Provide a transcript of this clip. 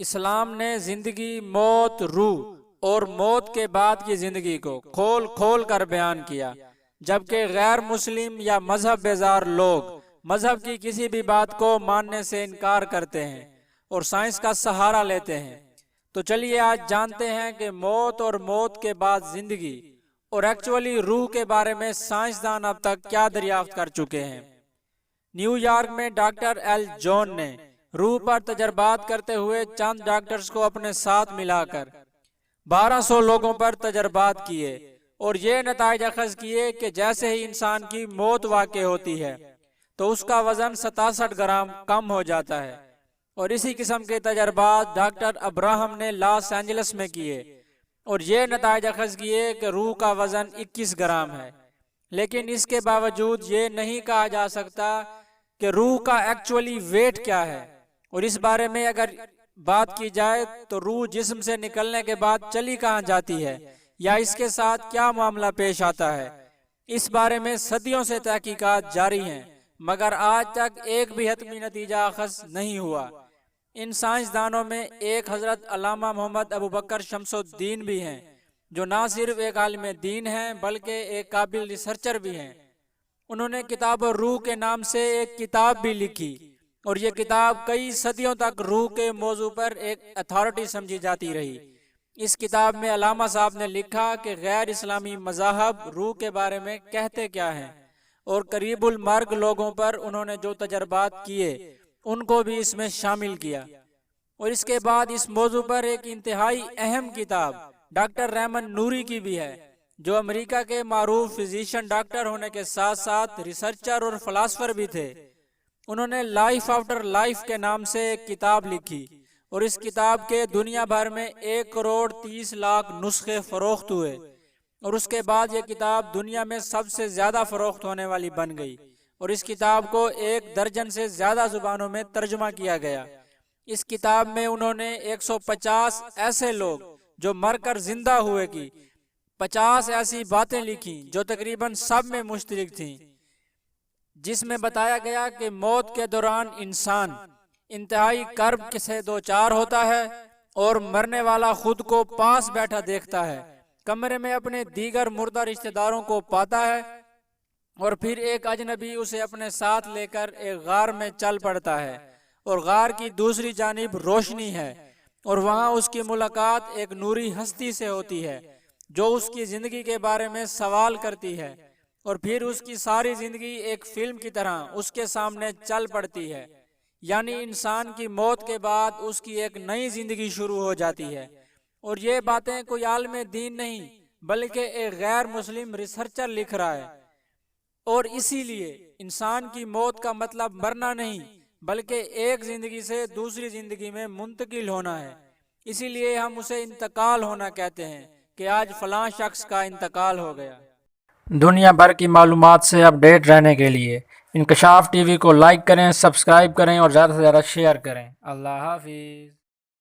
اسلام نے زندگی، موت، روح اور موت کے بعد کی زندگی کو کھول کھول کر بیان کیا، جبکہ غیر مسلم یا مذہب بیزار لوگ مذہب کی کسی بھی بات کو ماننے سے انکار کرتے ہیں اور سائنس کا سہارا لیتے ہیں۔ تو چلیے آج جانتے ہیں کہ موت اور موت کے بعد زندگی اور ایکچولی روح کے بارے میں سائنسدان اب تک کیا دریافت کر چکے ہیں۔ نیو یارک میں ڈاکٹر ایل جون نے روح پر تجربات کرتے ہوئے چند ڈاکٹرز کو اپنے ساتھ ملا کر 1200 لوگوں پر تجربات کیے اور یہ نتائج اخذ کیے کہ جیسے ہی انسان کی موت واقع ہوتی ہے تو اس کا وزن 67 گرام کم ہو جاتا ہے، اور اسی قسم کے تجربات ڈاکٹر ابراہم نے لاس اینجلس میں کیے اور یہ نتائج اخذ کیے کہ روح کا وزن 21 گرام ہے۔ لیکن اس کے باوجود یہ نہیں کہا جا سکتا کہ روح کا ایکچولی ویٹ کیا ہے، اور اس بارے میں اگر بات کی جائے تو روح جسم سے نکلنے کے بعد چلی کہاں جاتی ہے یا اس کے ساتھ کیا معاملہ پیش آتا ہے، اس بارے میں صدیوں سے تحقیقات جاری ہیں، مگر آج تک ایک بھی حتمی نتیجہ اخذ نہیں ہوا۔ ان سائنسدانوں میں ایک حضرت علامہ محمد ابوبکر شمس الدین بھی ہیں، جو نہ صرف ایک عالم دین ہیں بلکہ ایک قابل ریسرچر بھی ہیں۔ انہوں نے کتاب روح کے نام سے ایک کتاب بھی لکھی، اور یہ کتاب کئی صدیوں تک روح کے موضوع پر ایک اتھارٹی سمجھی جاتی رہی۔ اس کتاب میں علامہ صاحب نے لکھا کہ غیر اسلامی مذاہب روح کے بارے میں کہتے کیا ہیں، اور قریب المرگ لوگوں پر انہوں نے جو تجربات کیے ان کو بھی اس میں شامل کیا۔ اور اس کے بعد اس موضوع پر ایک انتہائی اہم کتاب ڈاکٹر ریمن نوری کی بھی ہے، جو امریکہ کے معروف فزیشین ڈاکٹر ہونے کے ساتھ ساتھ ریسرچر اور فلاسفر بھی تھے۔ انہوں نے لائف آفٹر لائف کے نام سے ایک کتاب لکھی، اور اس کتاب کے دنیا بھر میں 1,30,00,000 نسخے فروخت ہوئے، اور اس کے بعد یہ کتاب دنیا میں سب سے زیادہ فروخت ہونے والی بن گئی، اور اس کتاب کو 1 درجن سے زیادہ زبانوں میں ترجمہ کیا گیا۔ اس کتاب میں انہوں نے 150 ایسے لوگ جو مر کر زندہ ہوئے کی 50 ایسی باتیں لکھی جو تقریباً سب میں مشترک تھیں، جس میں بتایا گیا کہ موت کے دوران انسان انتہائی کرب سے دوچار ہوتا ہے اور مرنے والا خود کو پاس بیٹھا دیکھتا ہے، کمرے میں اپنے دیگر مردہ رشتہ داروں کو پاتا ہے، اور پھر ایک اجنبی اسے اپنے ساتھ لے کر ایک غار میں چل پڑتا ہے، اور غار کی دوسری جانب روشنی ہے، اور وہاں اس کی ملاقات ایک نوری ہستی سے ہوتی ہے جو اس کی زندگی کے بارے میں سوال کرتی ہے، اور پھر اس کی ساری زندگی ایک فلم کی طرح اس کے سامنے چل پڑتی ہے۔ یعنی انسان کی موت کے بعد اس کی ایک نئی زندگی شروع ہو جاتی ہے، اور یہ باتیں کوئی عالم دین نہیں بلکہ ایک غیر مسلم ریسرچر لکھ رہا ہے۔ اور اسی لیے انسان کی موت کا مطلب مرنا نہیں بلکہ ایک زندگی سے دوسری زندگی میں منتقل ہونا ہے۔ اسی لیے ہم اسے انتقال ہونا کہتے ہیں کہ آج فلاں شخص کا انتقال ہو گیا۔ دنیا بھر کی معلومات سے اپ ڈیٹ رہنے کے لیے انکشاف ٹی وی کو لائک کریں، سبسکرائب کریں اور زیادہ سے زیادہ شیئر کریں۔ اللہ حافظ۔